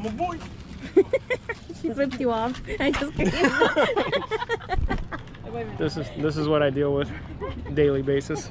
my boy. She flipped you off. I just This is what I deal with daily basis.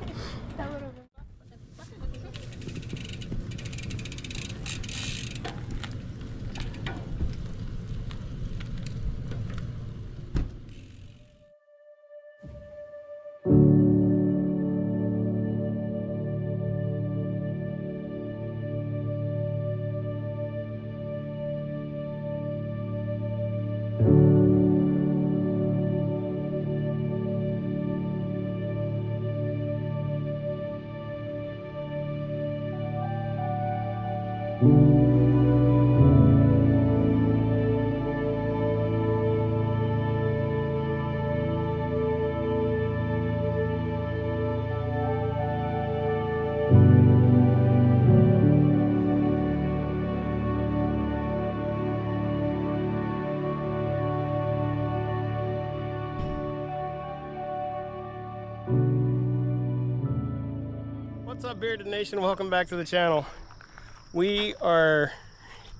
What's up, Bearded Nation? Welcome back to the channel. We are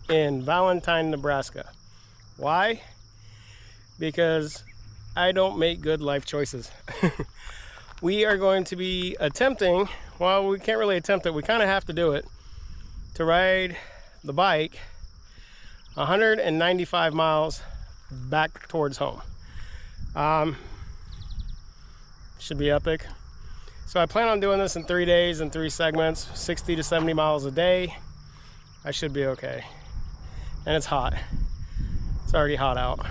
in Valentine, Nebraska. Why? Because I don't make good life choices. We are going to be attempting, well, we can't really attempt it, we kind of have to do it, to ride the bike 195 miles back towards home. Should be epic. So I plan on doing this in 3 days in 3 segments, 60 to 70 miles a day. I should be okay. And it's hot. It's already hot out.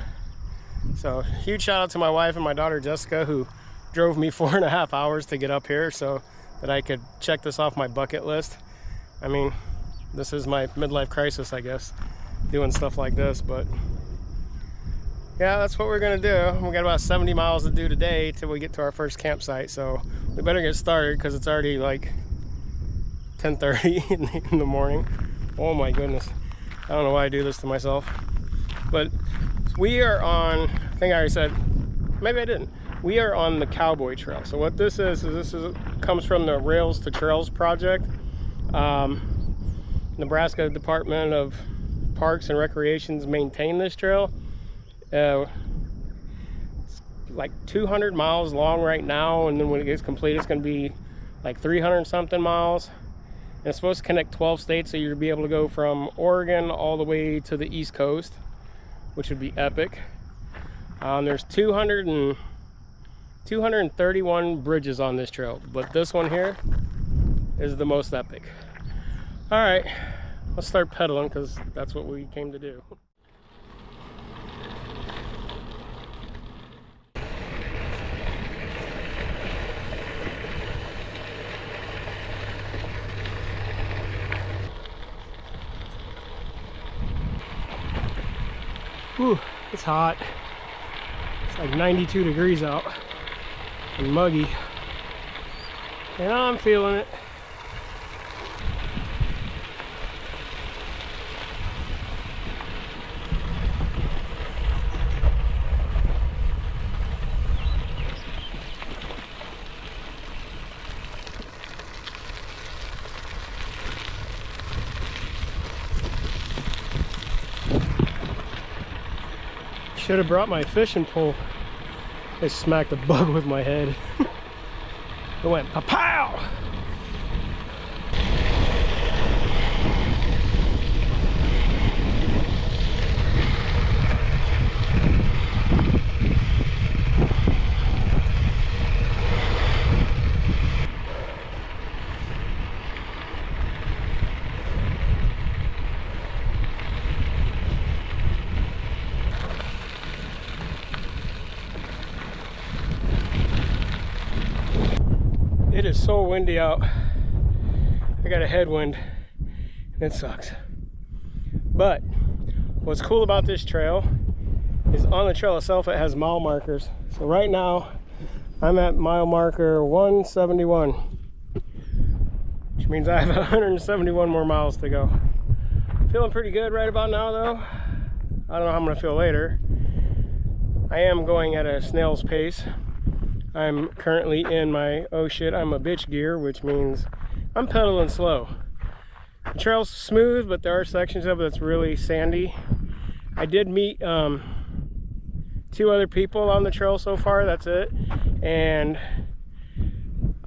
So huge shout out to my wife and my daughter Jessica, who drove me 4.5 hours to get up here so that I could check this off my bucket list. I mean, this is my midlife crisis, I guess, doing stuff like this, but yeah, that's what we're gonna do. We got about 70 miles to do today till we get to our first campsite, so we better get started because it's already like 10:30 in the morning. Oh my goodness, I don't know why I do this to myself. But we are on, I think I already said, maybe I didn't. We are on the Cowboy Trail. So what this is comes from the Rails to Trails project. Nebraska Department of Parks and Recreations maintain this trail. It's like 200 miles long right now, and then when it gets complete it's going to be like 300 something miles, and it's supposed to connect 12 states, so you'll be able to go from Oregon all the way to the East Coast, which would be epic. There's 231 bridges on this trail, but this one here is the most epic. All right, let's start pedaling because that's what we came to do. Whew, it's hot. It's like 92 degrees out and muggy, and I'm feeling it. Should have brought my fishing pole. I smacked a bug with my head. It went pa-pow! It is so windy out. I got a headwind and it sucks. But what's cool about this trail is on the trail itself it has mile markers. So right now I'm at mile marker 171, which means I have 171 more miles to go. Feeling pretty good right about now though. I don't know how I'm gonna feel later. I am going at a snail's pace. I'm currently in my oh shit I'm a bitch gear, which means I'm pedaling slow. The trail's smooth, but there are sections of it that's really sandy. I did meet 2 other people on the trail so far, that's it. And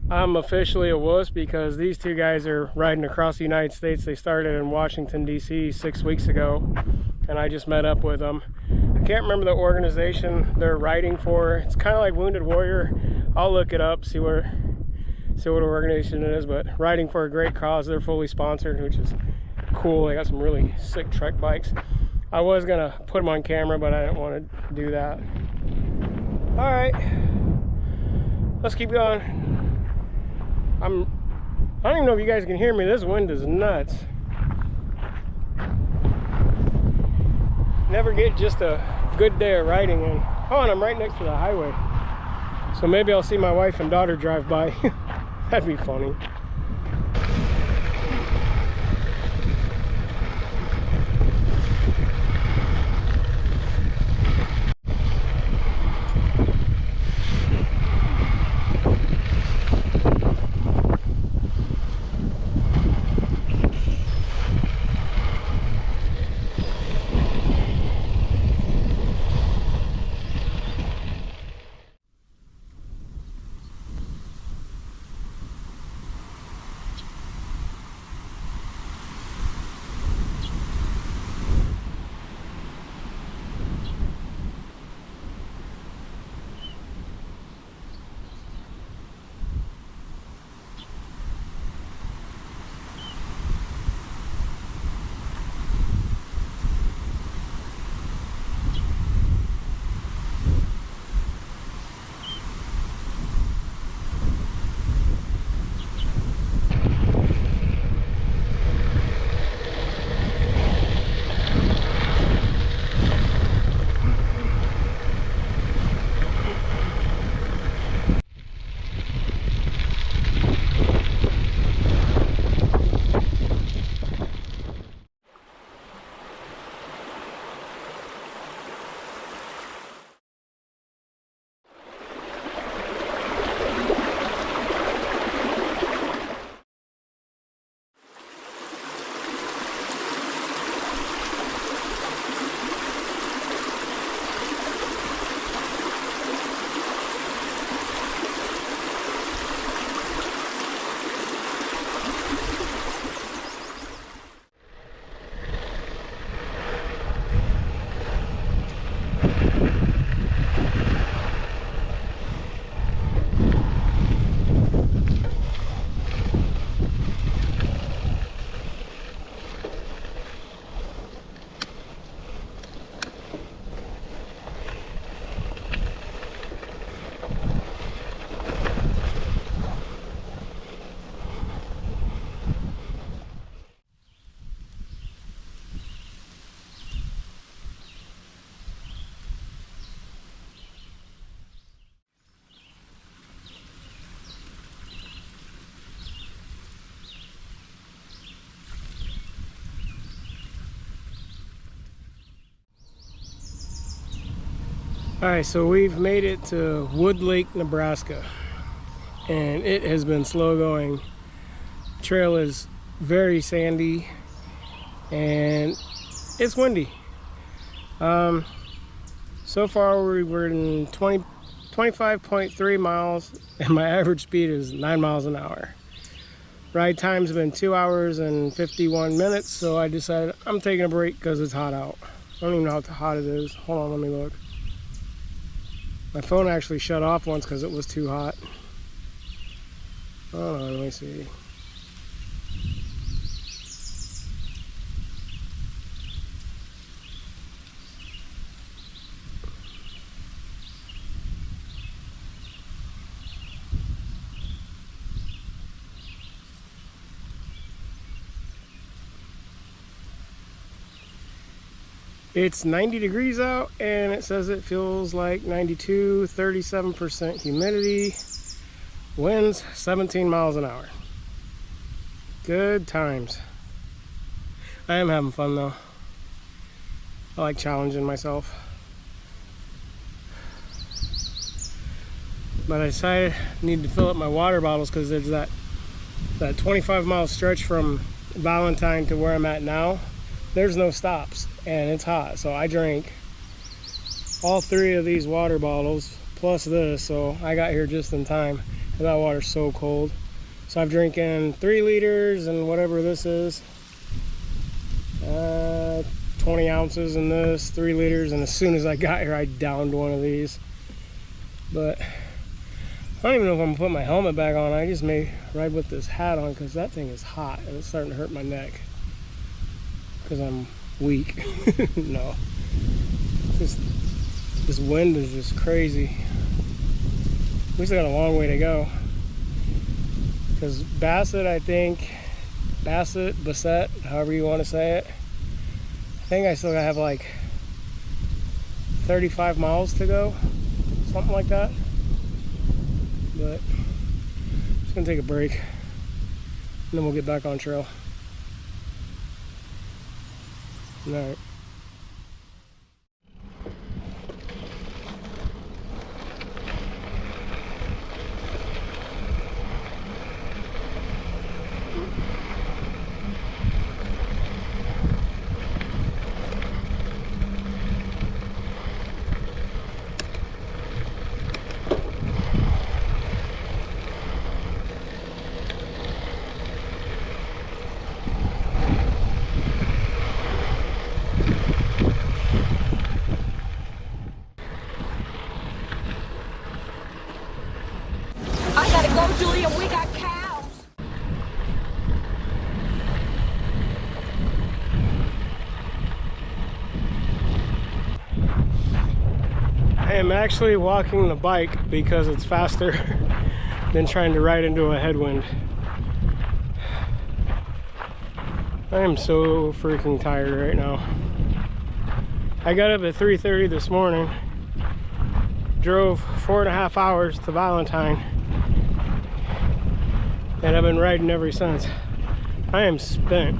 I'm officially a wuss because these 2 guys are riding across the United States. They started in Washington, D.C. 6 weeks ago, and I just met up with them. I can't remember the organization they're riding for. It's kind of like Wounded Warrior. I'll look it up, see what organization it is, but riding for a great cause. They're fully sponsored, which is cool. They got some really sick trek bikes. I was gonna put them on camera, but I didn't want to do that. All right, let's keep going. I don't even know if you guys can hear me. This wind is nuts. Never get just a good day of riding in. Oh, and I'm right next to the highway. So maybe I'll see my wife and daughter drive by. That'd be funny. All right, so we've made it to Wood Lake, Nebraska, and it has been slow going. Trail is very sandy and it's windy. So far we were in 25.3 miles and my average speed is 9 miles an hour. Ride time's been 2 hours and 51 minutes, so I decided I'm taking a break because it's hot out. I don't even know how hot it is. Hold on, let me look. My phone actually shut off once because it was too hot. Hold on, let me see. It's 90 degrees out and it says it feels like 92, 37% humidity, winds 17 miles an hour. Good times. I am having fun though. I like challenging myself. But I decided I need to fill up my water bottles because there's that 25-mile stretch from Valentine to where I'm at now, there's no stops and it's hot. So I drank all 3 of these water bottles plus this, so I got here just in time. That water's so cold. So I've drinking 3 liters and whatever this is, 20 ounces in this, 3 liters, and as soon as I got here I downed one of these. But I don't even know if I'm gonna put my helmet back on. I just may ride with this hat on because that thing is hot and it's starting to hurt my neck because I'm weak. No, just this wind is just crazy. We still got a long way to go because Bassett, however you want to say it, I think I still gotta have like 35 miles to go, something like that. But I'm just gonna take a break and then we'll get back on trail. All right. Julia, we got cows. I am actually walking the bike because it's faster than trying to ride into a headwind. I am so freaking tired right now. I got up at 3:30 this morning, drove 4.5 hours to Valentine, and I've been riding ever since. I am spent.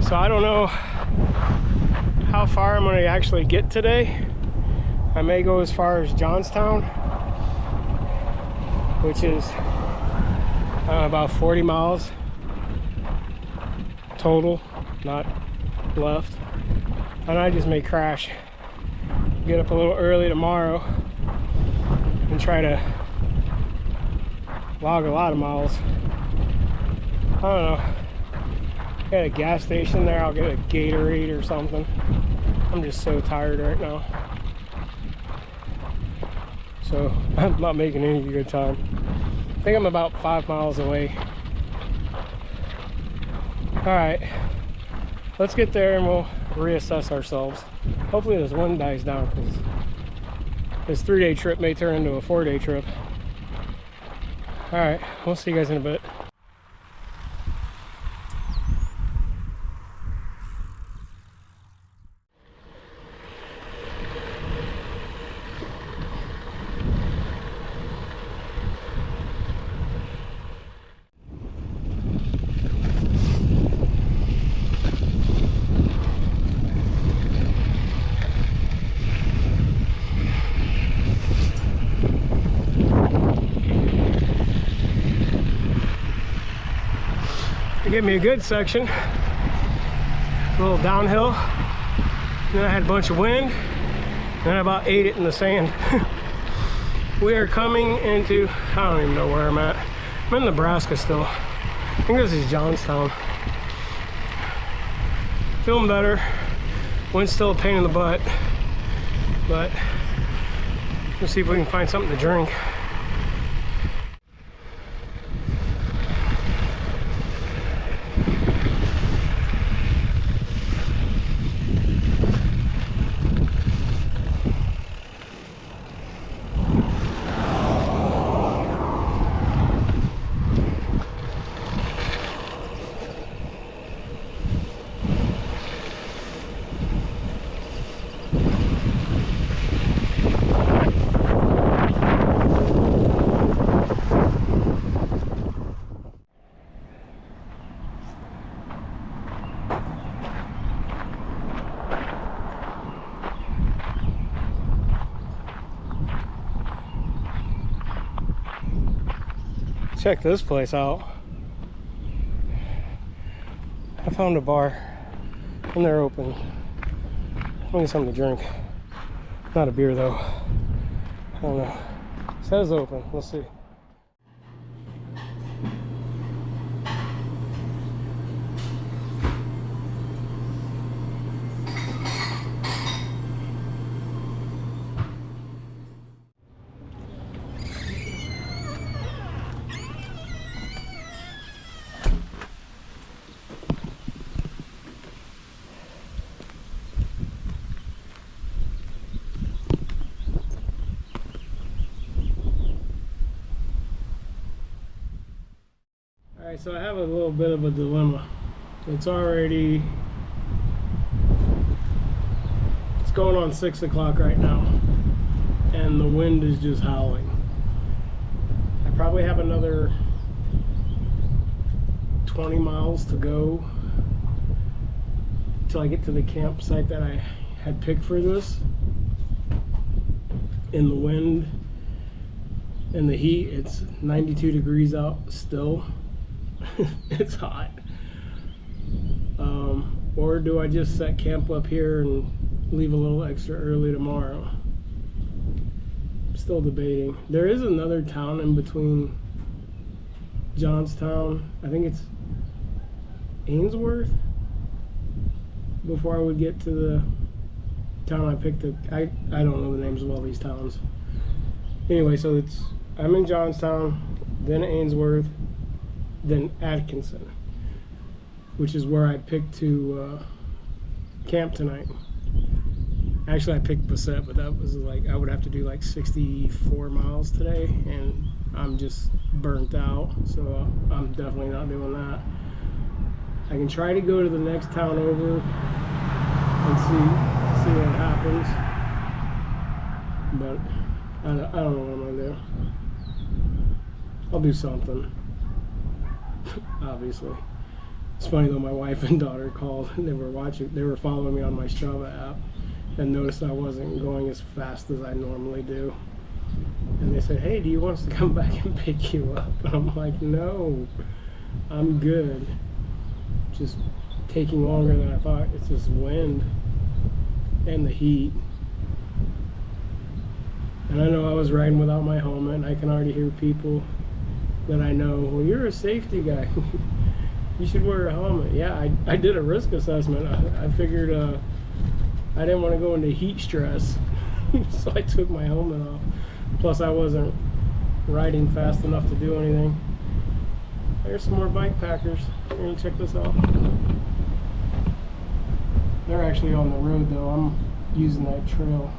So I don't know how far I'm going to actually get today. I may go as far as Johnstown, which is about 40 miles total, not left. And I just may crash, get up a little early tomorrow and try to log a lot of miles. I don't know. At a gas station there, I'll get a Gatorade or something. I'm just so tired right now. So I'm not making any good time. I think I'm about 5 miles away. All right, let's get there and we'll reassess ourselves. Hopefully this wind dies down because this 3-day trip may turn into a 4-day trip. All right, we'll see you guys in a bit. Give me a good section, a little downhill, then I had a bunch of wind, then I about ate it in the sand. We are coming into, I don't even know where I'm at. I'm in Nebraska still. I think this is Johnstown. Feeling better. Wind's still a pain in the butt, but let's see if we can find something to drink. Check this place out. I found a bar and they're open. I need something to drink. Not a beer though. I don't know. It says open. Let's see. Alright, so I have a little bit of a dilemma. It's going on 6 o'clock right now, and the wind is just howling. I probably have another 20 miles to go till I get to the campsite that I had picked for this. In the wind and the heat, it's 92 degrees out still. It's hot. Or do I just set camp up here and leave a little extra early tomorrow? I'm still debating. There is another town in between Johnstown, I think it's Ainsworth, before I would get to the town I picked. I don't know the names of all these towns. Anyway, so I'm in Johnstown, then Ainsworth, then Atkinson, which is where I picked to camp tonight. Actually, I picked Bassett, but that was like, I would have to do like 64 miles today, and I'm just burnt out, so I'm definitely not doing that. I can try to go to the next town over and see what happens, but I don't know what I'm gonna do. I'll do something. Obviously. It's funny though, my wife and daughter called and they were following me on my Strava app and noticed I wasn't going as fast as I normally do. And they said, hey, do you want us to come back and pick you up? And I'm like, no, I'm good. Just taking longer than I thought. It's this wind and the heat. And I know I was riding without my helmet, and I can already hear people that I know, well, you're a safety guy. You should wear a helmet. Yeah, I did a risk assessment. I figured I didn't want to go into heat stress, so I took my helmet off. Plus, I wasn't riding fast enough to do anything. There's some more bikepackers. You're gonna check this out. They're actually on the road though. I'm using that trail.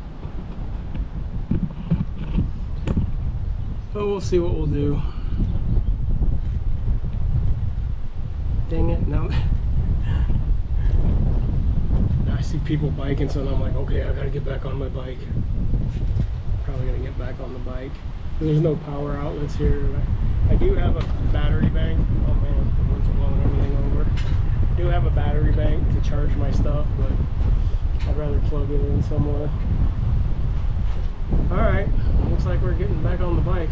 But we'll see what we'll do. Dang it, now I see people biking, so I'm like, okay, I gotta get back on my bike. Probably gonna get back on the bike. There's no power outlets here. I do have a battery bank. Oh man, the wind's blowing everything over. I do have a battery bank to charge my stuff, but I'd rather plug it in somewhere. Alright, looks like we're getting back on the bike.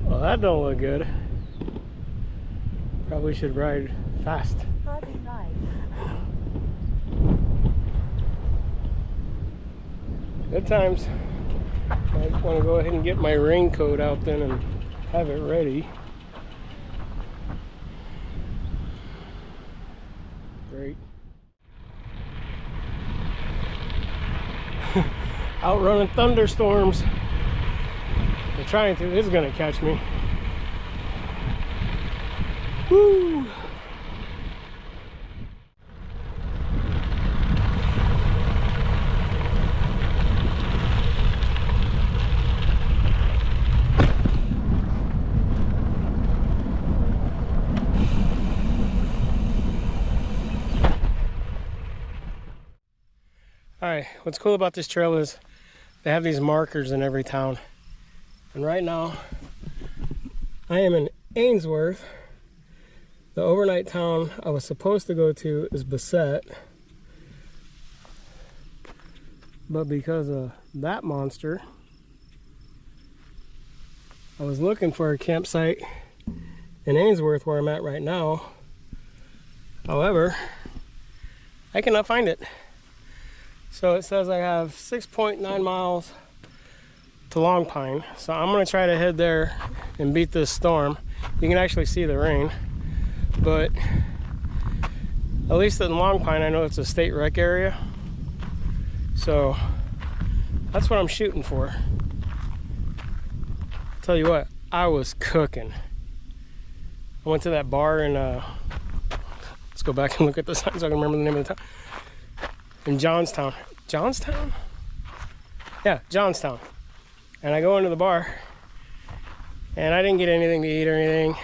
Well, that don't look good. Probably should ride fast. Good times. I just want to go ahead and get my raincoat out then and have it ready. Great. Outrunning thunderstorms. They're trying to. This is going to catch me. Woo! Alright, what's cool about this trail is they have these markers in every town. And right now, I am in Ainsworth. The overnight town I was supposed to go to is Bassett. But because of that monster, I was looking for a campsite in Ainsworth where I'm at right now. However, I cannot find it. So it says I have 6.9 miles to Long Pine. So I'm gonna try to head there and beat this storm. You can actually see the rain, but at least in Long Pine, I know it's a state rec area. So that's what I'm shooting for. Tell you what, I was cooking. I went to that bar in, let's go back and look at the sign so I can remember the name of the town. In Johnstown. Johnstown? Yeah, Johnstown. And I go into the bar and I didn't get anything to eat or anything.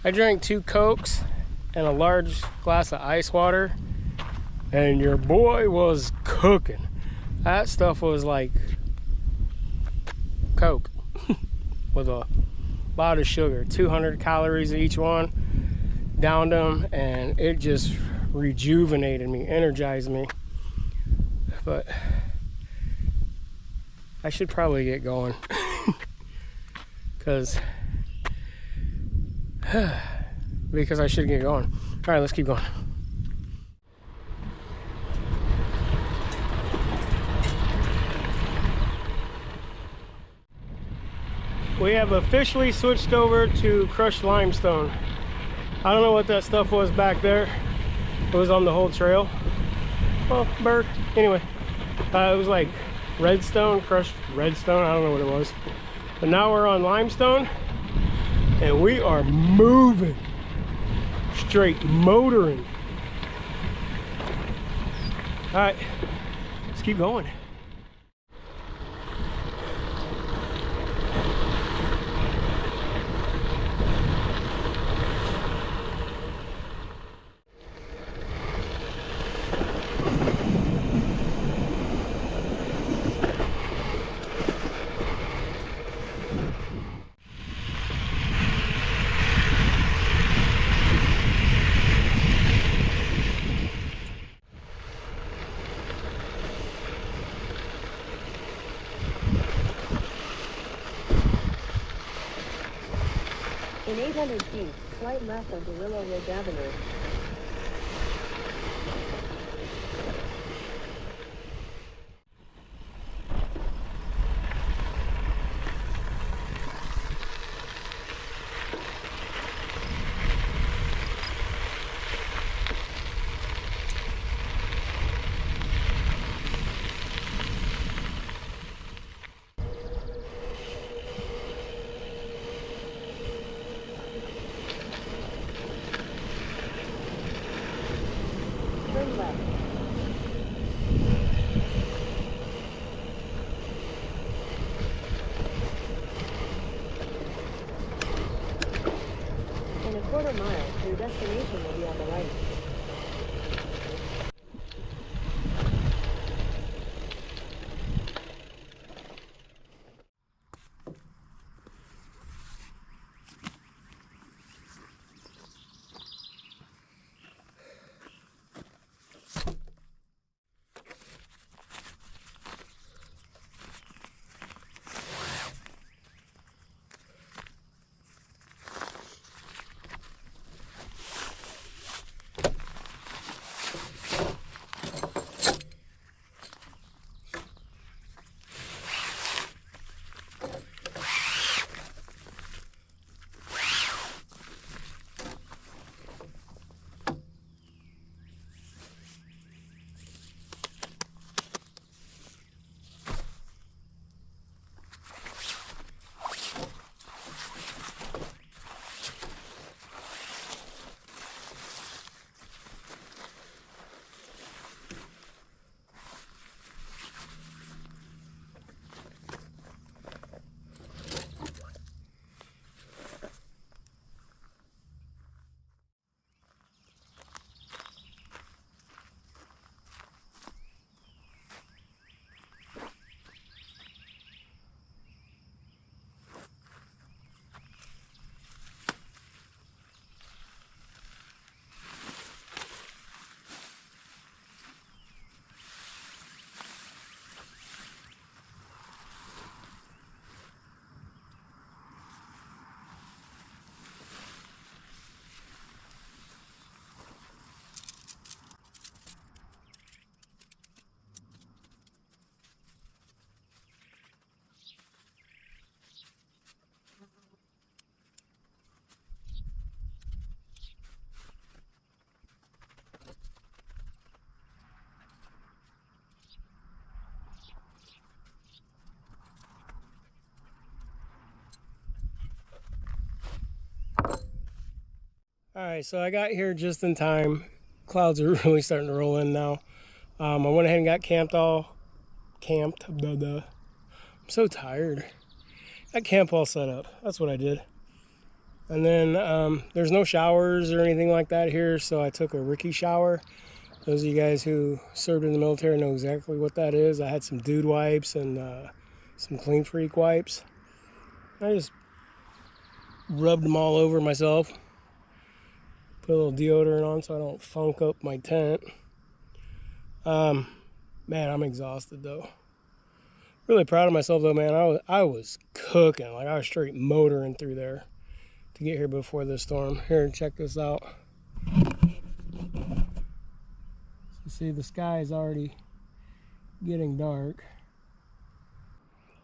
I drank 2 Cokes and a large glass of ice water, and your boy was cooking. That stuff was like Coke with a lot of sugar, 200 calories each one. Downed them and it just rejuvenated me, energized me. But I should probably get going because I should get going. All right, let's keep going. We have officially switched over to crushed limestone. I don't know what that stuff was back there. It was on the whole trail. Well, bird. Anyway, it was like redstone, crushed redstone. I don't know what it was. But now we're on limestone and we are moving. Straight motoring. All right, let's keep going. In 800 feet, slight left onto Willow Ridge Avenue. Turn left. In a quarter mile, your destination will be on the right. All right, so I got here just in time. Clouds are really starting to roll in now. I went ahead and got camped. I'm so tired. Got camp all set up. That's what I did. And then there's no showers or anything like that here, so I took a Ricky shower. Those of you guys who served in the military know exactly what that is. I had some Dude wipes and some Clean Freak wipes. I just rubbed them all over myself. Put a little deodorant on so I don't funk up my tent. Man, I'm exhausted though. Really proud of myself though, man. I was cooking. Like, I was straight motoring through there to get here before the storm. Here, check this out. You see, the sky is already getting dark.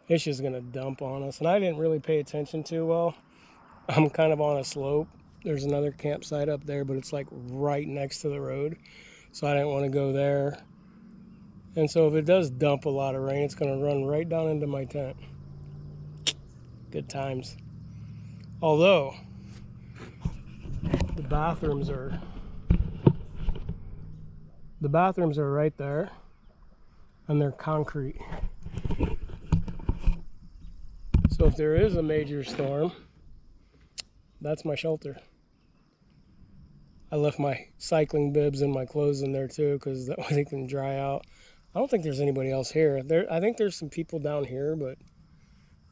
It's just gonna dump on us, and I didn't really pay attention too well. I'm kind of on a slope. There's another campsite up there, but it's like right next to the road, so I didn't want to go there. And so if it does dump a lot of rain, it's going to run right down into my tent. Good times. Although the bathrooms are right there, and they're concrete. So if there is a major storm, that's my shelter. I left my cycling bibs and my clothes in there too, because that way they can dry out. I don't think there's anybody else here. I think there's some people down here, but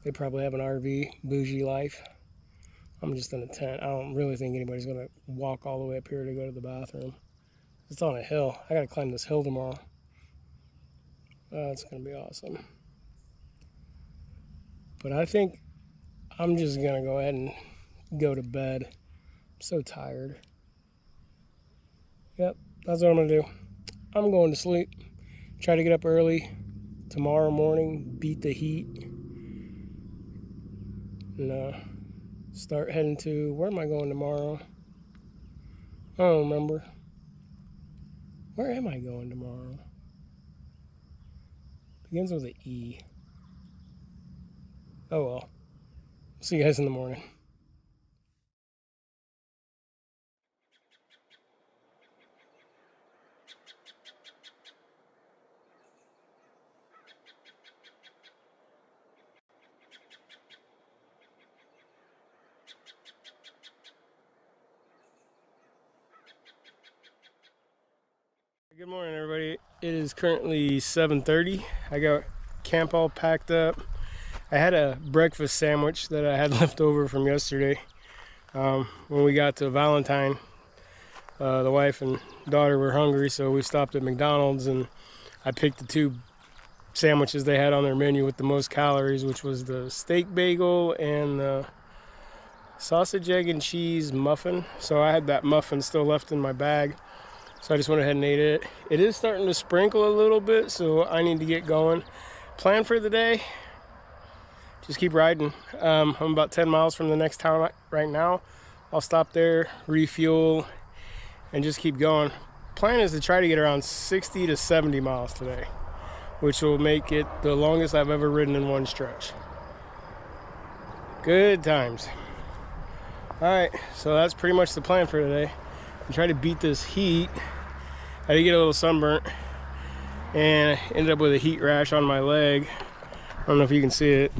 they probably have an RV, bougie life. I'm just in a tent. I don't really think anybody's gonna walk all the way up here to go to the bathroom. It's on a hill. I gotta climb this hill tomorrow. It's gonna be awesome. But I think I'm just gonna go ahead and go to bed. I'm so tired. Yep, that's what I'm gonna do. I'm going to sleep. Try to get up early tomorrow morning, beat the heat, and start heading to, where am I going tomorrow? I don't remember. Where am I going tomorrow? Begins with an E. Oh well. See you guys in the morning. Good morning, everybody. It is currently 7:30. I got camp all packed up. I had a breakfast sandwich that I had left over from yesterday. When we got to Valentine, the wife and daughter were hungry, so we stopped at McDonald's and I picked the two sandwiches they had on their menu with the most calories, which was the steak bagel and the sausage, egg, and cheese muffin. So I had that muffin still left in my bag. So I just went ahead and ate it. It is starting to sprinkle a little bit, so I need to get going. Plan for the day, just keep riding. I'm about 10 miles from the next town right now. I'll stop there, refuel, and just keep going. Plan is to try to get around 60 to 70 miles today, which will make it the longest I've ever ridden in one stretch. Good times. All right, so that's pretty much the plan for today. And try to beat this heat. I did get a little sunburnt and I ended up with a heat rash on my leg. I don't know if you can see it.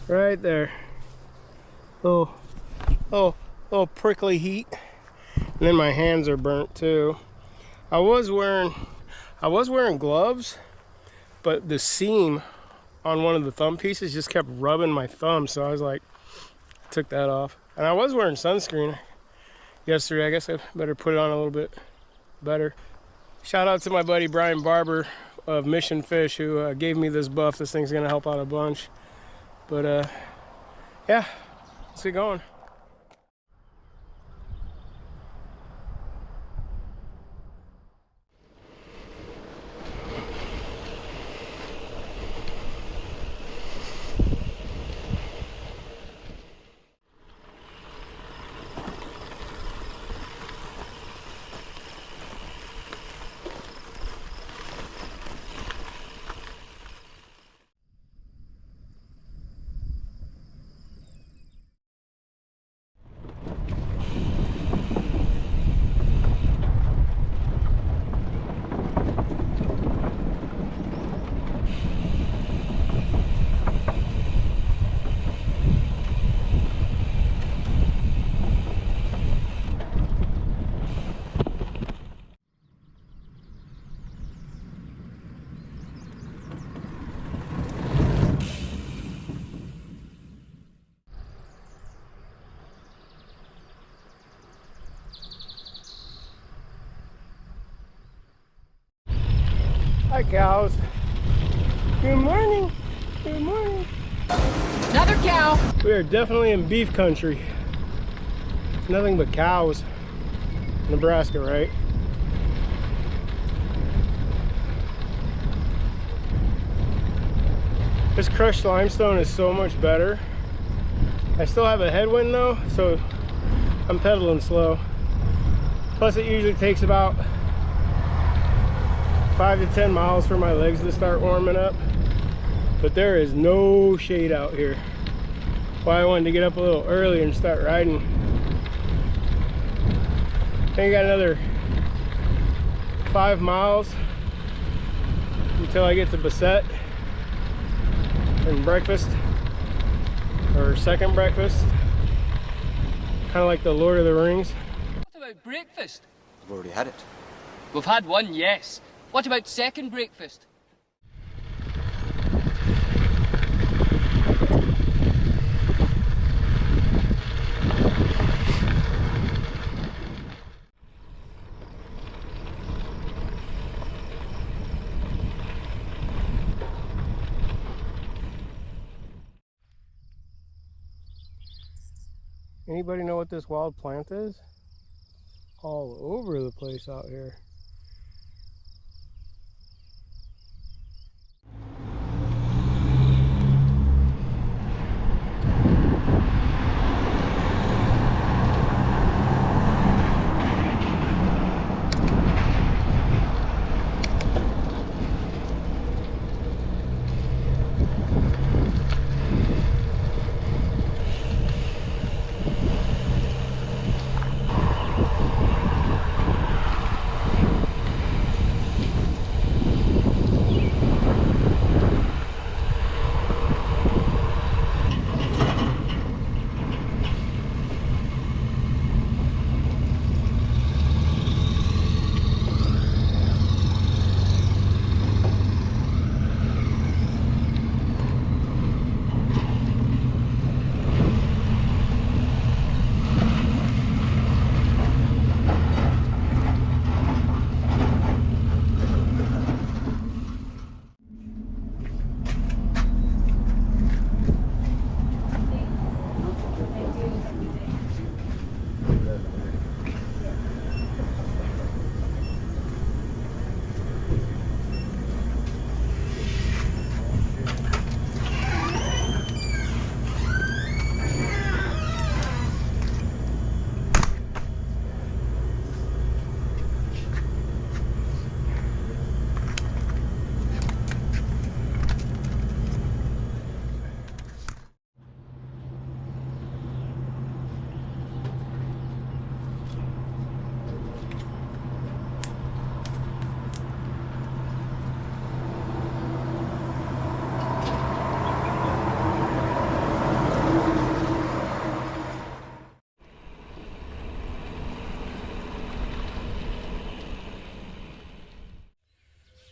Right there. Little prickly heat. And then my hands are burnt too. I was wearing gloves, but the seam on one of the thumb pieces just kept rubbing my thumb, so I was like, I took that off. And I was wearing sunscreen yesterday. I guess I better put it on a little bit better. Shout out to my buddy Brian Barber of Mission Fish, who gave me this buff. This thing's gonna help out a bunch. But yeah, let's get going. Alright, cows. Good morning. Good morning. Another cow. We are definitely in beef country. Nothing but cows. Nebraska, right? This crushed limestone is so much better. I still have a headwind though, so I'm pedaling slow. Plus it usually takes about 5 to 10 miles for my legs to start warming up. But there is no shade out here. Why I wanted to get up a little earlier and start riding. I think I got another 5 miles until I get to Bassett and breakfast, or second breakfast, kind of like the Lord of the Rings. What about breakfast? I've already had it. We've had one, yes. What about second breakfast? Anybody know what this wild plant is? All over the place out here.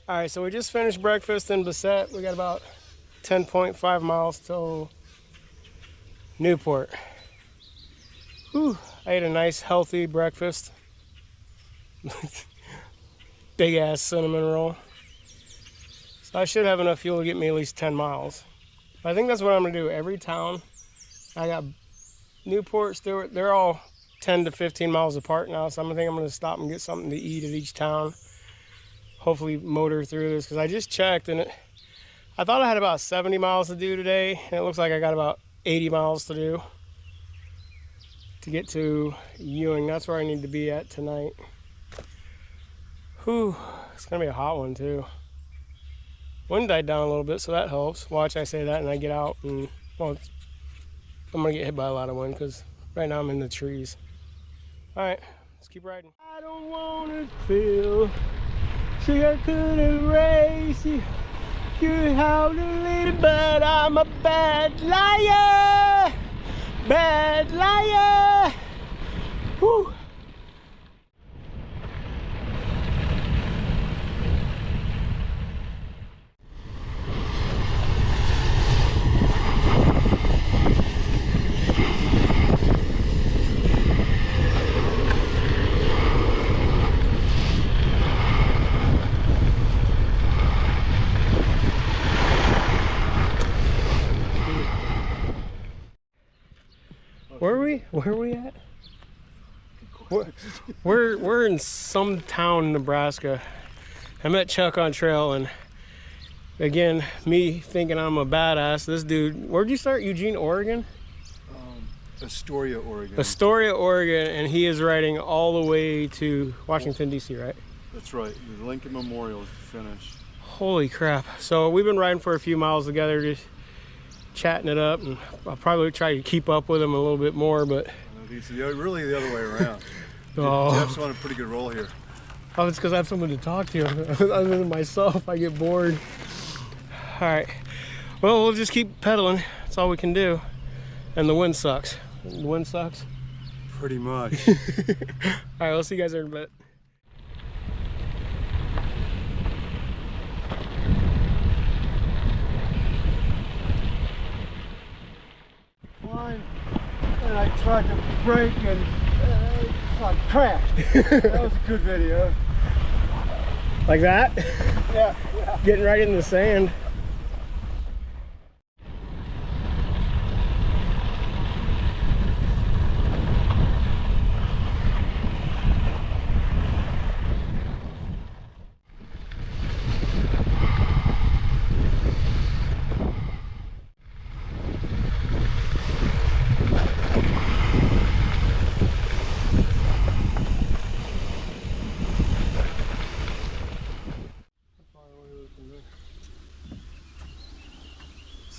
All right, so we just finished breakfast in Bassett. We got about 10.5 miles till Newport. Whew, I ate a nice healthy breakfast. Big ass cinnamon roll. So I should have enough fuel to get me at least 10 miles. I think that's what I'm gonna do. Every town, I got Newport, Stewart, they're all 10 to 15 miles apart now. So I'm gonna stop and get something to eat at each town. Hopefully motor through this, because I just checked and I thought I had about 70 miles to do today, and it looks like I got about 80 miles to do to get to Ewing. That's where I need to be at tonight. Whew, it's gonna be a hot one too. Wind died down a little bit, so that helps. Watch I say that and I get out and, well, I'm gonna get hit by a lot of wind because right now I'm in the trees. All right, let's keep riding. I don't wanna feel see, I could erase you. You have to lead, but I'm a bad liar. Bad liar. Whew. we? Where are we at? We're in some town in Nebraska. I met Chuck on trail, and again, me thinking I'm a badass. This dude, where'd you start? Eugene, Oregon? Astoria, Oregon. Astoria, Oregon, and he is riding all the way to Washington, D.C., right? That's right. The Lincoln Memorial is the finish. Holy crap. So we've been riding for a few miles together, just chatting it up, and I'll probably try to keep up with him a little bit more, but... It's really the other way around. Oh. Jeff's on a pretty good roll here. Oh, it's because I have someone to talk to. Other than myself, I get bored. All right. Well, we'll just keep pedaling. That's all we can do. And the wind sucks. The wind sucks? Pretty much. All right, we'll see you guys in a bit. One, and I tried to brake and I crashed. That was a good video. Like that? Yeah. Getting right in the sand.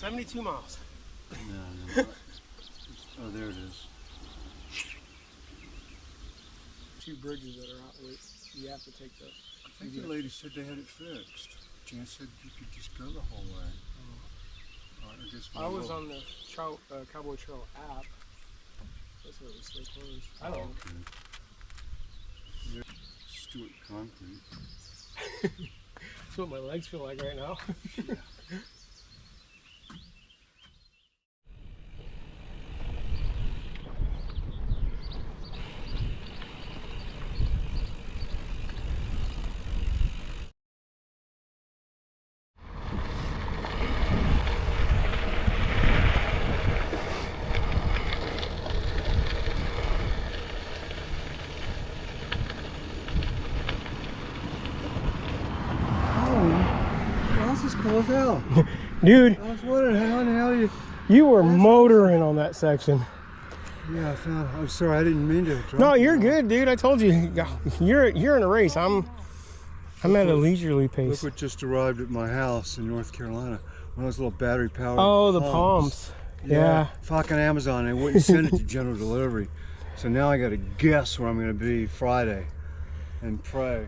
$72 miles. No. Oh, there it is. Two bridges that are out where you have to take the... I think the lady said they had it fixed. Jan said you could just go the whole way. I was on the Cowboy Trail app. That's why it was so close. I don't know. Yeah. Stewart concrete. That's what my legs feel like right now. This is cool as hell. Dude, I was wondering how in the hell you were motoring on that section. Yeah, I found. I'm sorry, I didn't mean to. No, you're good, dude. I told you, you're in a race. I'm at a leisurely pace. Look what just arrived at my house in North Carolina. One of those little battery powered. Oh, the Palms. Yeah. Fucking Amazon. They wouldn't send it to general delivery. So now I got to guess where I'm going to be Friday and pray.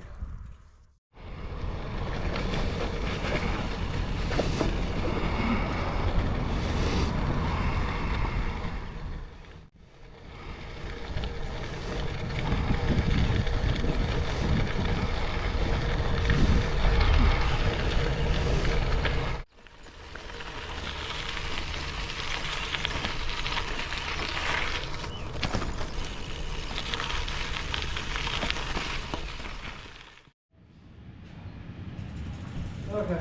Okay.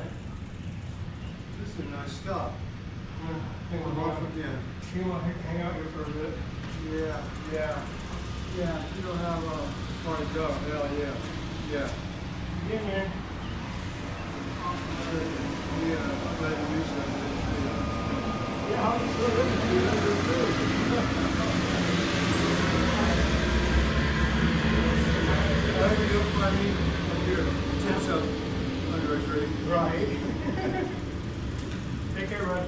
This is a nice stop. We're Off again. You want to hang out here for a bit? Yeah. You don't have a far to go. Hell yeah. Yeah. Get in here. Yeah, I'm glad to do something. Yeah, I'll just go I think you'll find me up here. Tips up. Under a tree. Right. Take care, bud.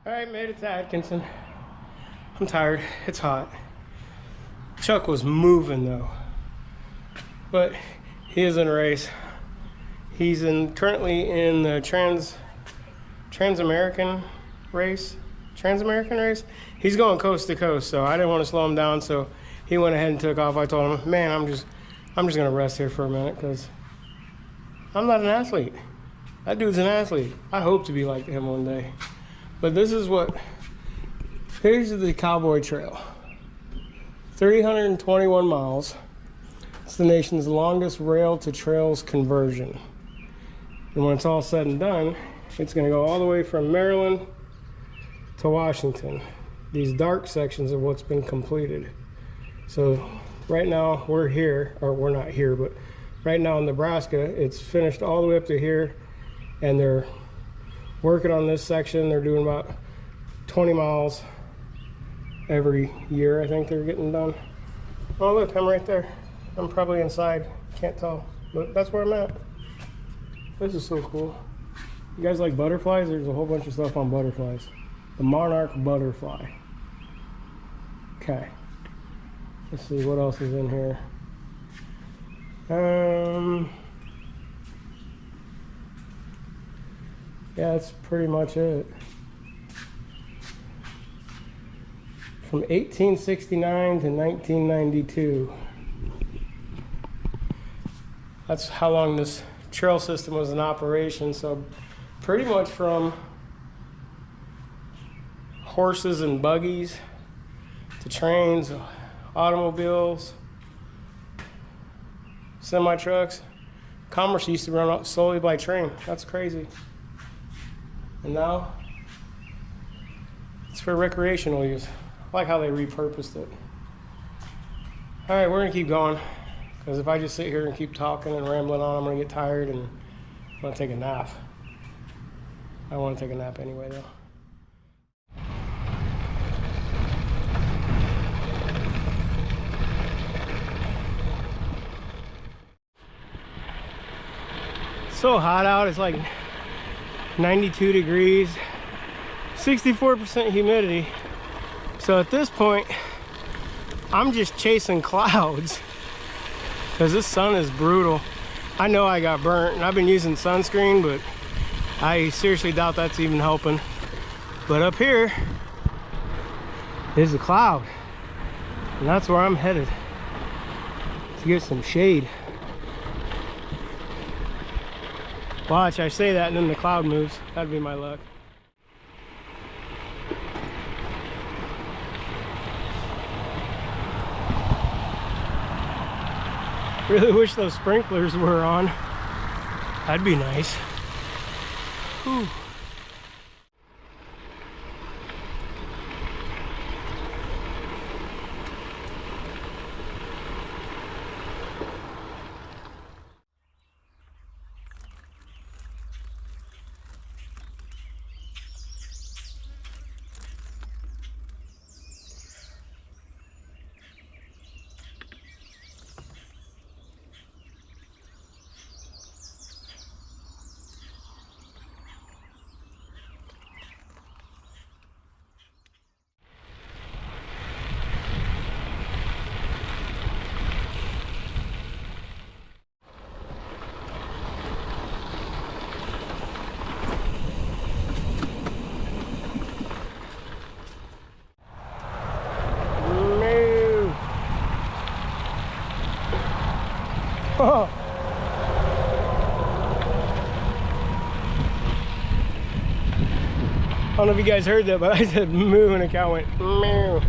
All right, made it to Atkinson. I'm tired. It's hot. Chuck was moving though, but he is in a race. He's currently in the Trans-American race. He's going coast to coast, so I didn't want to slow him down, so he went ahead and took off. I told him, man, I'm just gonna rest here for a minute because I'm not an athlete. That dude's an athlete. I hope to be like him one day. But this is what Here's the Cowboy Trail. 321 miles. It's the nation's longest rail to trails conversion. And when it's all said and done, it's going to go all the way from Maryland to Washington. These dark sections of what's been completed. So right now we're here, or we're not here, but right now in Nebraska, it's finished all the way up to here, and they're working on this section. They're doing about 20 miles every year, I think they're getting done. Oh look, I'm right there. I'm probably inside, can't tell, but that's where I'm at. This is so cool. You guys like butterflies? There's a whole bunch of stuff on butterflies. The monarch butterfly. Okay. Let's see what else is in here. Yeah, that's pretty much it. From 1869 to 1992. That's how long this trail system was in operation. So pretty much from horses and buggies to trains, automobiles, semi-trucks. Commerce used to run solely by train. That's crazy. And now it's for recreational use. I like how they repurposed it. All right, we're gonna keep going, because if I just sit here and keep talking and rambling on, I'm gonna get tired and I'm gonna take a nap. I wanna take a nap anyway though. So hot out, it's like 92 degrees, 64% humidity. So at this point, I'm just chasing clouds because this sun is brutal. I know I got burnt and I've been using sunscreen, but I seriously doubt that's even helping. But up here is a cloud, and that's where I'm headed to get some shade. Watch, I say that and then the cloud moves. That'd be my luck. Really wish those sprinklers were on. That'd be nice. Whew. Oh. I don't know if you guys heard that, but I said moo and a cow went meow.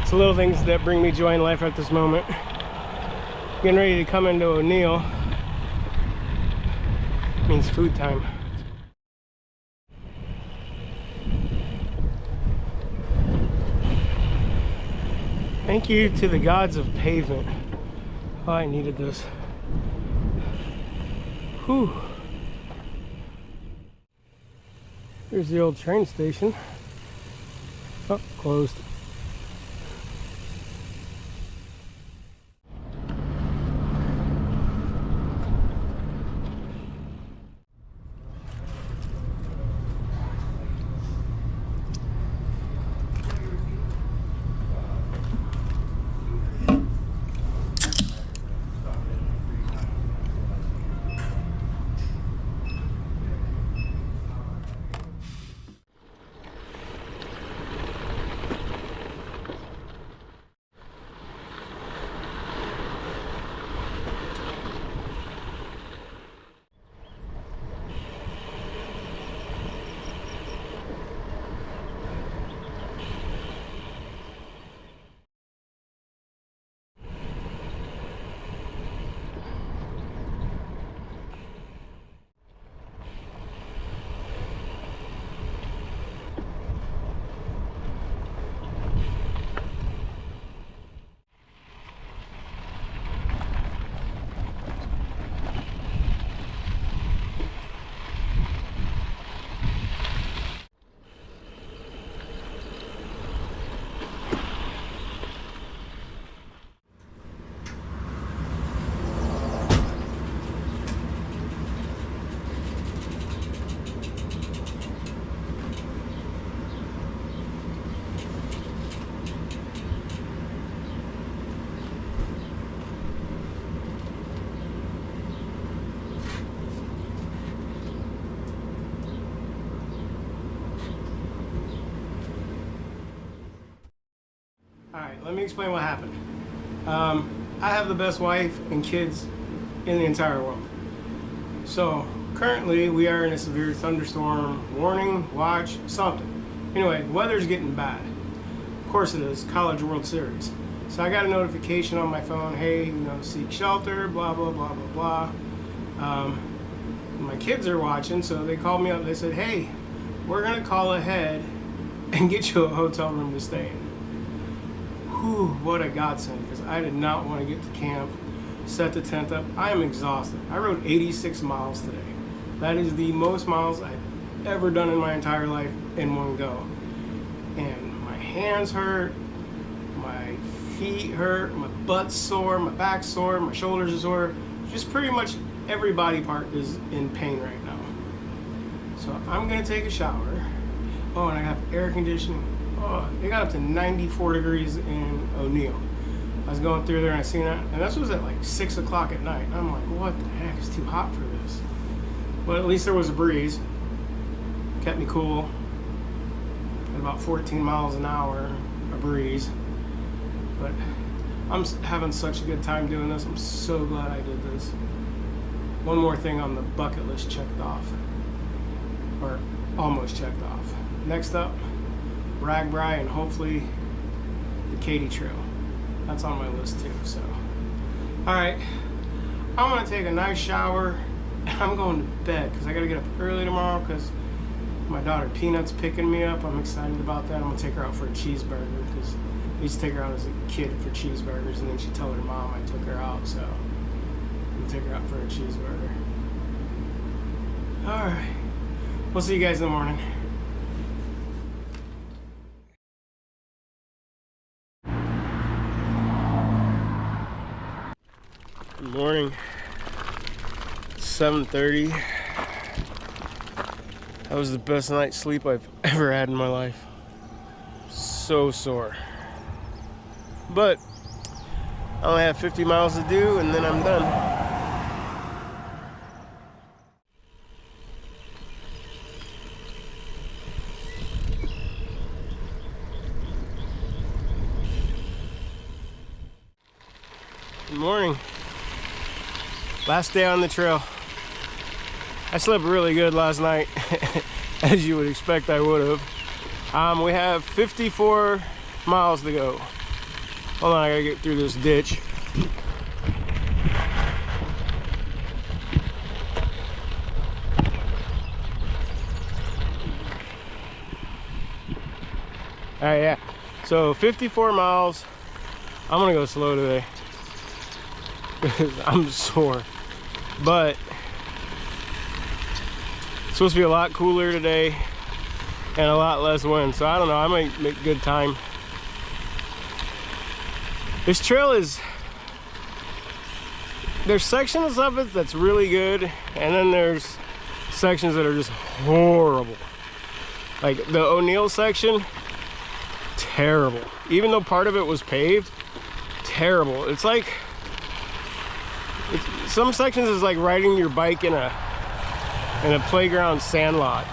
It's the little things that bring me joy in life at this moment. Getting ready to come into O'Neill means food time. Thank you to the gods of pavement. Oh, I needed this. Whew. Here's the old train station. Oh, closed. let me explain what happened. I have the best wife and kids in the entire world. So currently we are in a severe thunderstorm warning, watch, something. Anyway, the weather's getting bad. Of course it is, College World Series. So I got a notification on my phone, hey, you know, seek shelter, blah, blah, blah, blah, blah. My kids are watching, so they called me up, they said, hey, we're gonna call ahead and get you a hotel room to stay in. Whew, what a godsend, because I did not want to get to camp, set the tent up. I am exhausted. I rode 86 miles today. That is the most miles I've ever done in my entire life in one go. And my hands hurt, my feet hurt, my butt's sore, my back's sore, my shoulders are sore. Just pretty much every body part is in pain right now. So I'm gonna take a shower. Oh, and I have air conditioning. Oh, it got up to 94 degrees in O'Neill. I was going through there and I seen it, and this was at like 6 o'clock at night. I'm like, what the heck, it's too hot for this. But at least there was a breeze. Kept me cool. At about 14 miles an hour, a breeze. But I'm having such a good time doing this. I'm so glad I did this. One more thing on the bucket list checked off. Or almost checked off. Next up, Ragbri and hopefully the Katy Trail. That's on my list too, so. All right, I'm gonna take a nice shower and I'm going to bed because I gotta get up early tomorrow because my daughter Peanut's picking me up. I'm excited about that. I'm gonna take her out for a cheeseburger because I used to take her out as a kid for cheeseburgers and then she'd tell her mom I took her out, so I'm gonna take her out for a cheeseburger. All right, we'll see you guys in the morning. Good morning. It's 7:30. That was the best night's sleep I've ever had in my life. So sore. But I only have 50 miles to do and then I'm done. Good morning. Last day on the trail. I slept really good last night, as you would expect I would have. We have 54 miles to go. Hold on, I gotta get through this ditch. All right, yeah. So 54 miles. I'm gonna go slow today because I'm sore. But it's supposed to be a lot cooler today and a lot less wind, so I don't know, I might make good time. This trail is, there's sections of it that's really good and then there's sections that are just horrible. Like the O'Neill section, terrible. Even though part of it was paved, terrible. It's like, some sections is like riding your bike in a playground sand lot.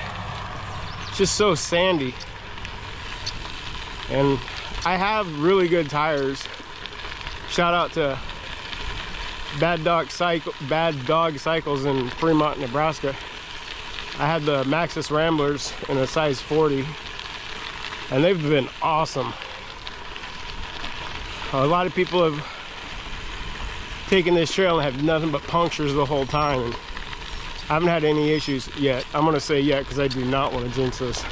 It's just so sandy. And I have really good tires. Shout out to Bad Dog Cycles in Fremont, Nebraska. I had the Maxxis Ramblers in a size 40 and they've been awesome. A lot of people have taken this trail and have nothing but punctures the whole time, and I haven't had any issues yet. I'm gonna say yet because I do not want to jinx this.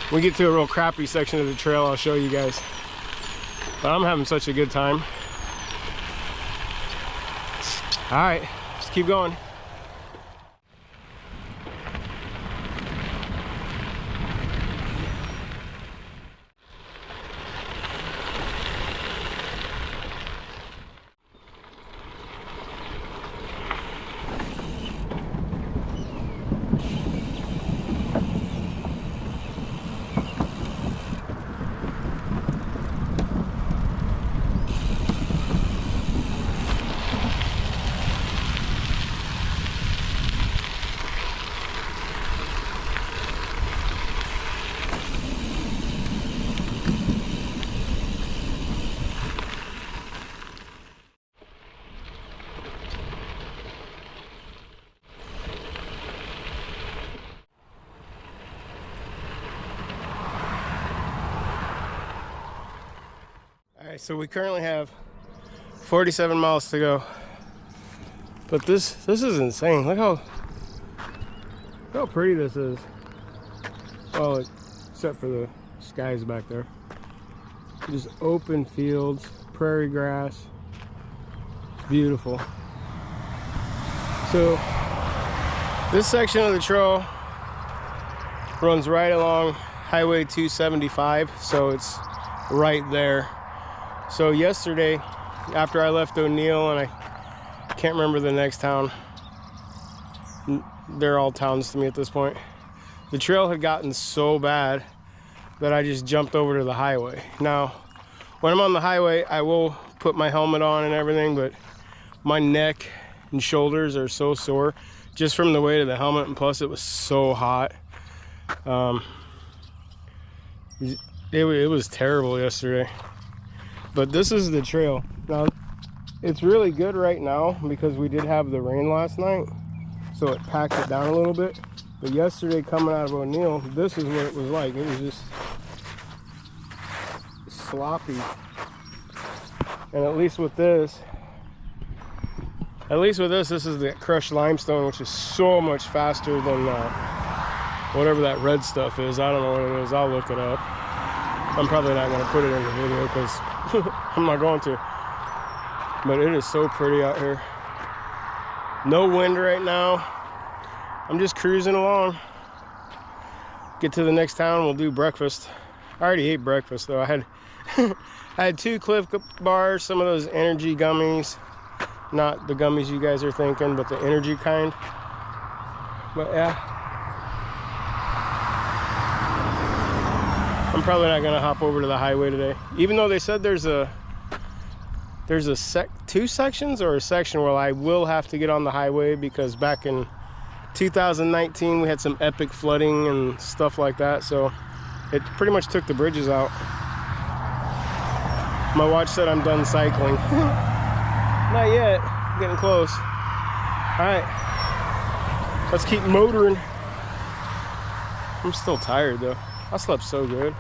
When we get to a real crappy section of the trail, I'll show you guys. But I'm having such a good time. All right, let's keep going. Alright, so we currently have 47 miles to go. But this is insane. Look how pretty this is. Well, except for the skies back there. Just open fields, prairie grass. It's beautiful. So this section of the trail runs right along Highway 275, so it's right there. So yesterday, after I left O'Neill, and I can't remember the next town, they're all towns to me at this point, the trail had gotten so bad that I just jumped over to the highway. Now, when I'm on the highway, I will put my helmet on and everything, but my neck and shoulders are so sore just from the weight of the helmet, and plus it was so hot. It was terrible yesterday. But this is the trail. Now, it's really good right now because we did have the rain last night, so it packed it down a little bit. But yesterday, coming out of O'Neill, this is what it was like. It was just sloppy. And at least with this, this is the crushed limestone, which is so much faster than whatever that red stuff is. I don't know what it is. I'll look it up. I'm probably not going to put it in the video because I'm not going to. But it is so pretty out here. No wind right now. I'm just cruising along. Get to the next town, we'll do breakfast. I already ate breakfast though. I had 2 Cliff bars, some of those energy gummies. Not the gummies you guys are thinking, but the energy kind. But yeah, I'm probably not gonna hop over to the highway today, even though they said there's 2 sections or a section where I will have to get on the highway, because back in 2019 we had some epic flooding and stuff like that, so it pretty much took the bridges out. My watch said I'm done cycling. Not yet, getting close. All right, let's keep motoring. I'm still tired though. I slept so good.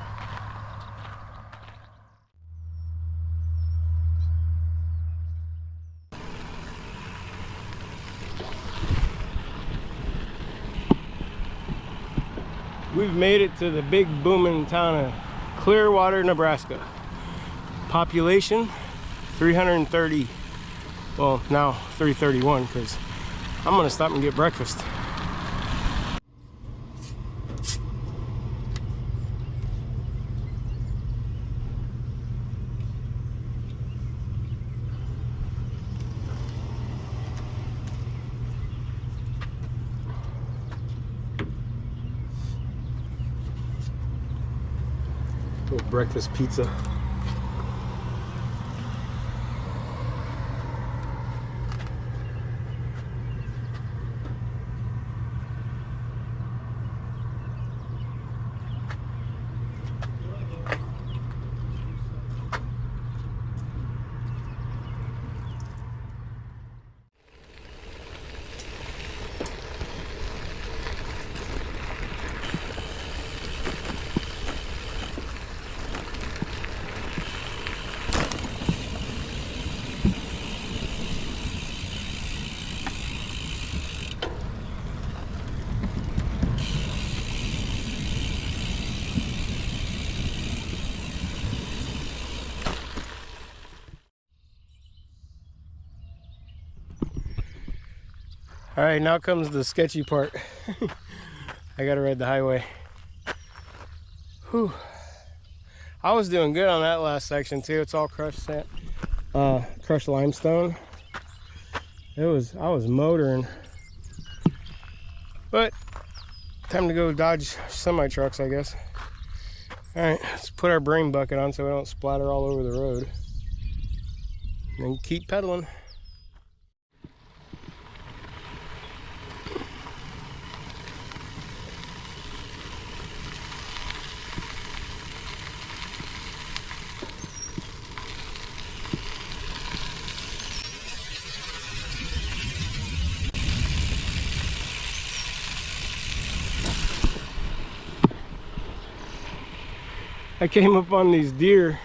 We've made it to the big booming town of Clearwater, Nebraska. Population 330. Well, now 331, because I'm gonna stop and get breakfast. Little breakfast pizza. All right, now comes the sketchy part. I gotta ride the highway. Whew. I was doing good on that last section too. It's all crushed sand, crushed limestone. I was motoring, but time to go dodge semi trucks, I guess. All right, let's put our brain bucket on so we don't splatter all over the road, and keep pedaling. I came up on these deer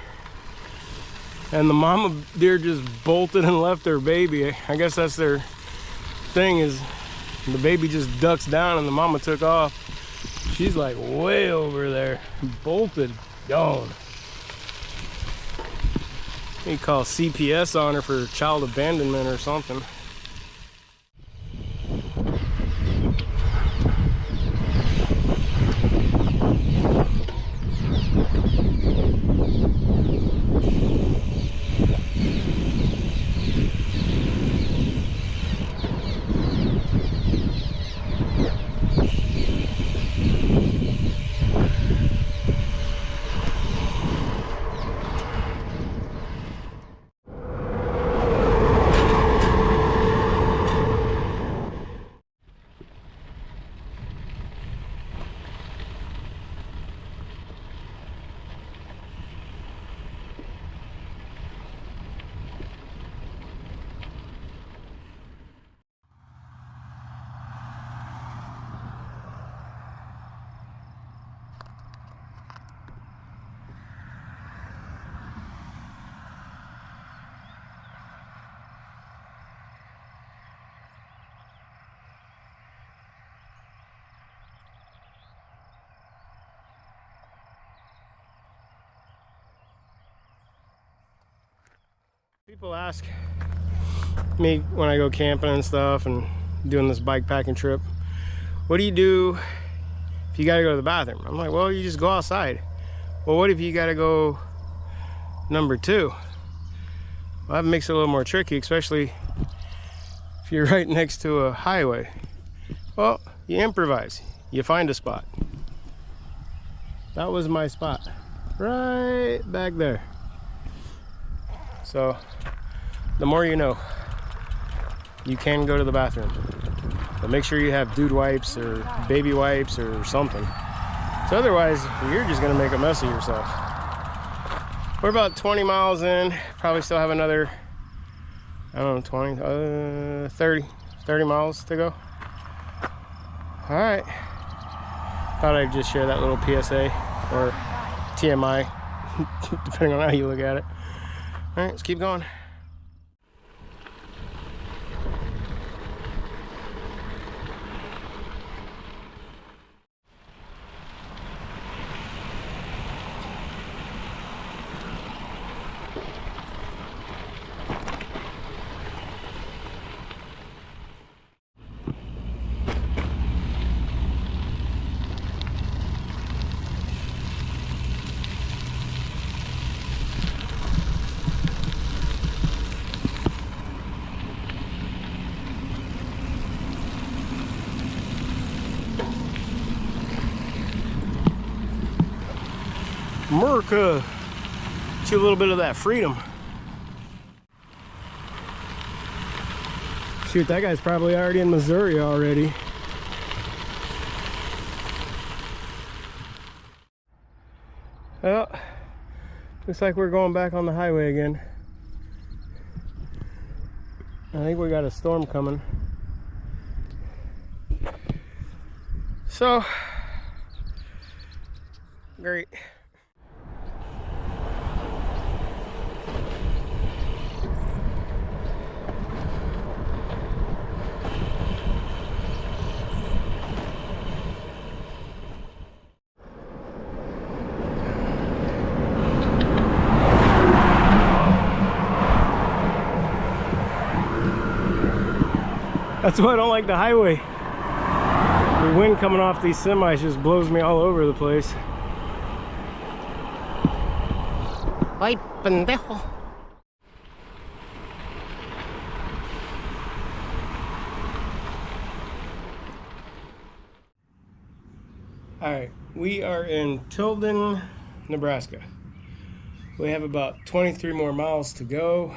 and the mama deer just bolted and left her baby. I guess that's their thing, is the baby just ducks down and the mama took off. She's like way over there, bolted, gone. You call CPS on her for child abandonment or something. People ask me when I go camping and stuff and doing this bike packing trip, what do you do if you gotta go to the bathroom? I'm like, well, you just go outside. Well, what if you gotta go number 2? Well, that makes it a little more tricky, especially if you're right next to a highway. Well, you improvise, you find a spot. That was my spot, right back there. So the more you know. You can go to the bathroom, but make sure you have dude wipes or baby wipes or something. So otherwise, you're just gonna make a mess of yourself. We're about 20 miles in, probably still have another, I don't know, 30 miles to go. All right, thought I'd just share that little PSA or TMI, depending on how you look at it. All right, let's keep going. America, get you a little bit of that freedom. Shoot, that guy's probably already in Missouri already. Well, looks like we're going back on the highway again. I think we got a storm coming. So, great. That's why I don't like the highway. The wind coming off these semis just blows me all over the place. Ay, pendejo. Alright, we are in Tilden, Nebraska. We have about 23 more miles to go,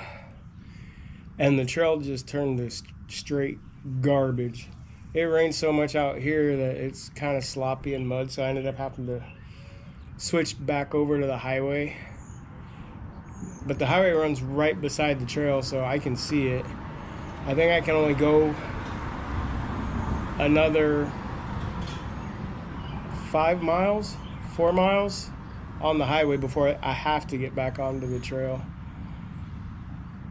and the trail just turned to straight garbage. It rained so much out here that it's kind of sloppy and mud, so I ended up having to switch back over to the highway. But the highway runs right beside the trail, so I can see it. I think I can only go another 4 miles on the highway before I have to get back onto the trail.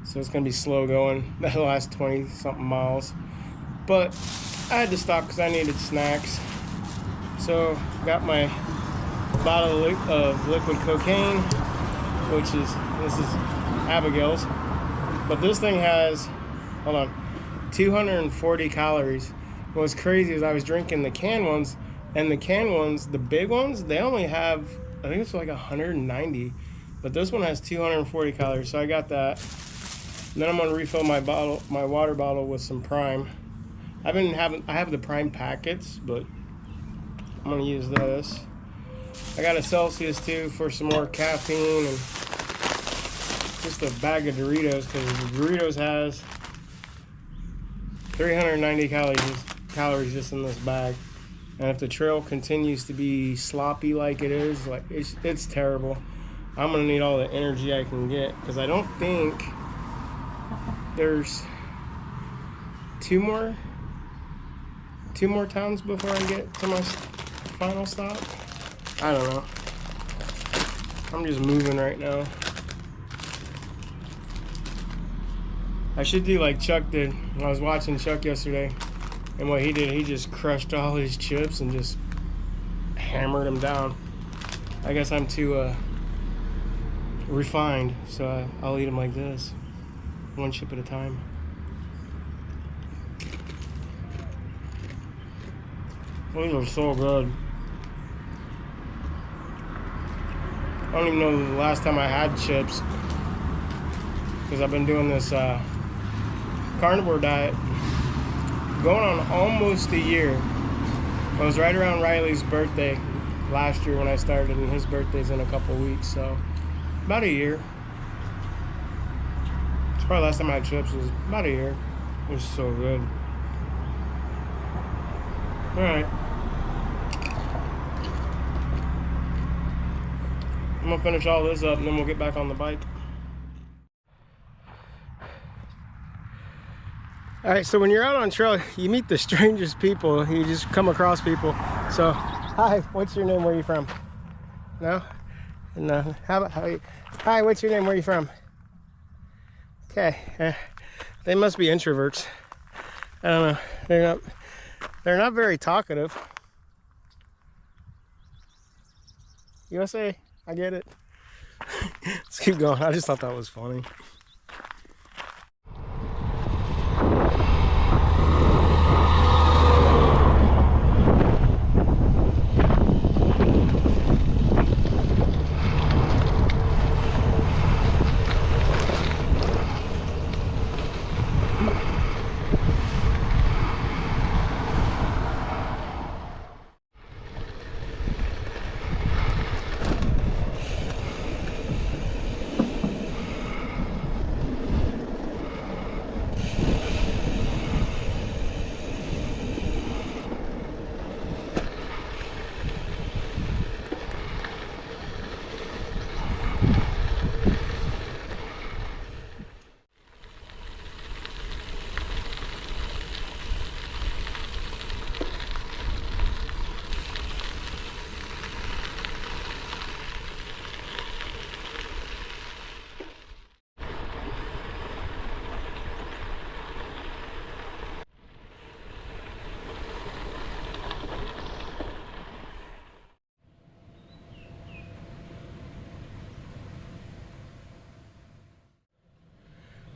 so it's gonna be slow going the last 20 something miles. But I had to stop because I needed snacks. So got my bottle of liquid cocaine, this is Abigail's, but this thing has, hold on, 240 calories. What's crazy is I was drinking the canned ones, and the canned ones, the big ones, they only have, I think it's like 190, but this one has 240 calories. So I got that. And then I'm gonna refill my water bottle with some Prime. I have the Prime packets, but I'm gonna use this. I got a Celsius too for some more caffeine, and just a bag of Doritos, because the Doritos has 390 calories just in this bag. And if the trail continues to be sloppy like it is, like it's terrible. I'm gonna need all the energy I can get, because I don't think there's two more towns before I get to my final stop. I don't know. I'm just moving right now. I should do like Chuck did. I was watching Chuck yesterday, and what he did, he just crushed all his chips and just hammered them down. I guess I'm too refined, so I'll eat them like this, one chip at a time. These are so good. I don't even know the last time I had chips, because I've been doing this carnivore diet going on almost a year. I was right around Riley's birthday last year when I started, and his birthday's in a couple weeks, so about a year. It's probably last time I had chips was about a year. It was so good. All right. I'm gonna finish all this up, and then we'll get back on the bike. All right, so when you're out on trail, you meet the strangest people. You just come across people. So, hi, what's your name? Where are you from? No? No. Hi, what's your name? Where are you from? Okay. They must be introverts. I don't know. They're not very talkative. USA, I get it. Let's keep going. I just thought that was funny.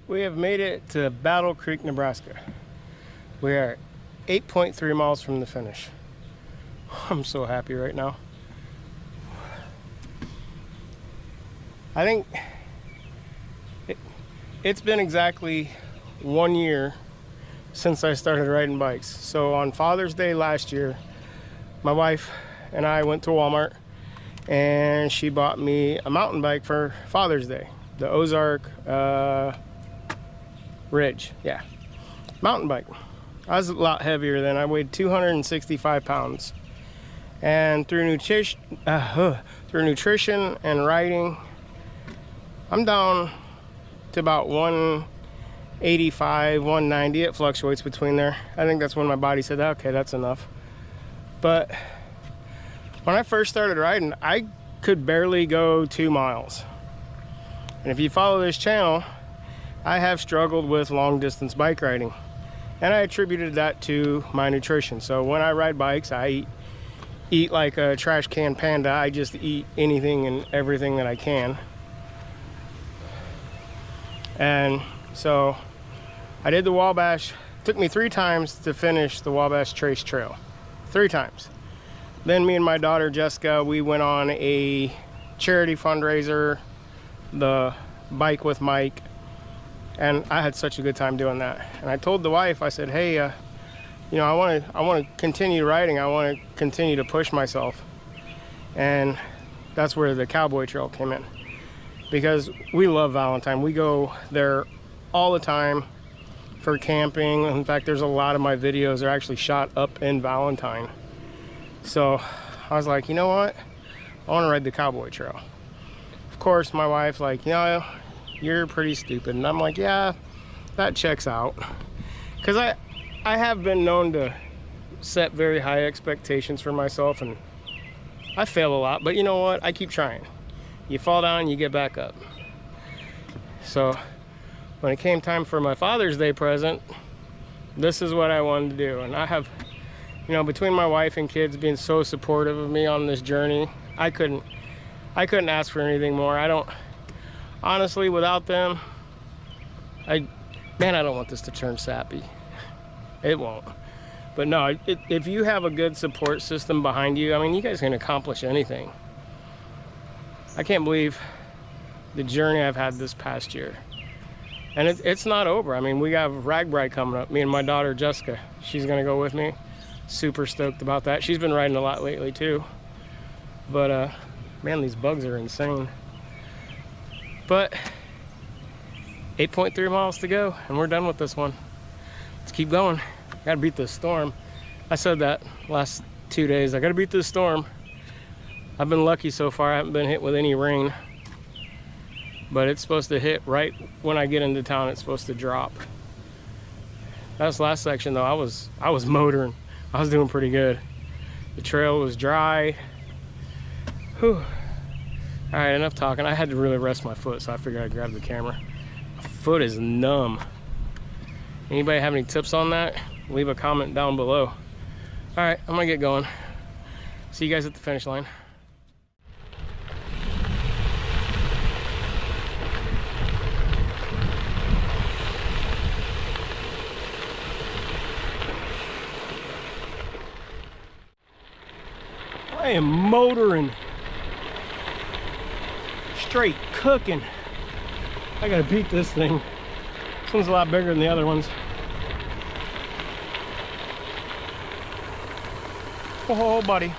We have made it to Battle Creek, Nebraska. We are 8.3 miles from the finish. I'm so happy right now. I think it's been exactly 1 year since I started riding bikes. So on Father's Day last year, my wife and I went to Walmart, and she bought me a mountain bike for Father's Day. The Ozark Ridge, yeah, mountain bike. I was a lot heavier then. I weighed 265 pounds, and through nutrition and riding, I'm down to about 185, 190. It fluctuates between there. I think that's when my body said, okay, that's enough. But when I first started riding, I could barely go 2 miles. And if you follow this channel, I have struggled with long distance bike riding, and I attributed that to my nutrition. So when I ride bikes, I eat like a trash can panda. I just eat anything and everything that I can. And so I did the Wabash. It took me 3 times to finish the Wabash Trace Trail. 3 times. Then me and my daughter Jessica, we went on a charity fundraiser, the Bike with Mike, and I had such a good time doing that. And I told the wife, I said, hey, you know, I want to continue riding. I want to continue to push myself. And that's where the Cowboy Trail came in, because we love Valentine. We go there all the time for camping. In fact, there's a lot of my videos are actually shot up in Valentine. So I was like, you know what? I want to ride the Cowboy Trail. Of course, my wife's like, you know, you're pretty stupid. And I'm like, yeah, that checks out. Because I have been known to set very high expectations for myself, and I fail a lot, but you know what? I keep trying. You fall down, you get back up. So when it came time for my Father's Day present, this is what I wanted to do. And I have, you know, between my wife and kids being so supportive of me on this journey, I couldn't ask for anything more. I don't, honestly, without them, man, I don't want this to turn sappy. It won't. But no, if you have a good support system behind you, I mean, you guys can accomplish anything. I can't believe the journey I've had this past year. And it's not over. I mean, we got Ragbri coming up. Me and my daughter Jessica, she's gonna go with me. Super stoked about that. She's been riding a lot lately too. But man, these bugs are insane. But 8.3 miles to go, and we're done with this one. Let's keep going. Gotta beat this storm. I said that last 2 days. I gotta beat this storm. I've been lucky so far. I haven't been hit with any rain. But it's supposed to hit right when I get into town. It's supposed to drop. That's last section though. I was motoring. I was doing pretty good. The trail was dry. Whew. All right, enough talking. I had to really rest my foot, so I figured I'd grab the camera. My foot is numb. Anybody have any tips on that? Leave a comment down below. All right, I'm gonna get going. See you guys at the finish line. I am motoring. Straight cooking. I gotta beat this thing. This one's a lot bigger than the other ones. Oh, buddy.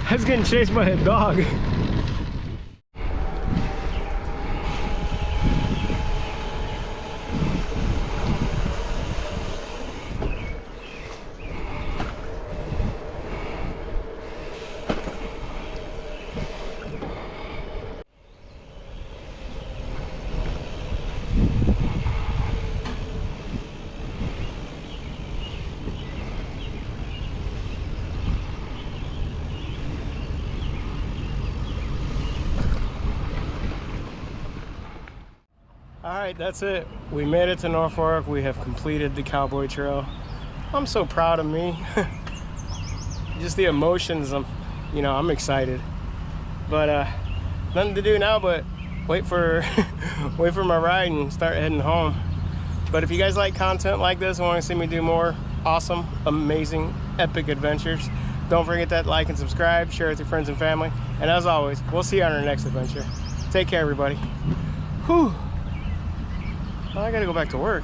I was getting chased by a dog. right, that's it. We made it to Norfolk. We have completed the Cowboy Trail. I'm so proud of me. Just the emotions, I'm excited. But nothing to do now but wait for wait for my ride and start heading home. But if you guys like content like this and want to see me do more awesome, amazing, epic adventures, don't forget that like and subscribe, share with your friends and family. And as always, we'll see you on our next adventure. Take care, everybody. Whew. Well, I gotta go back to work.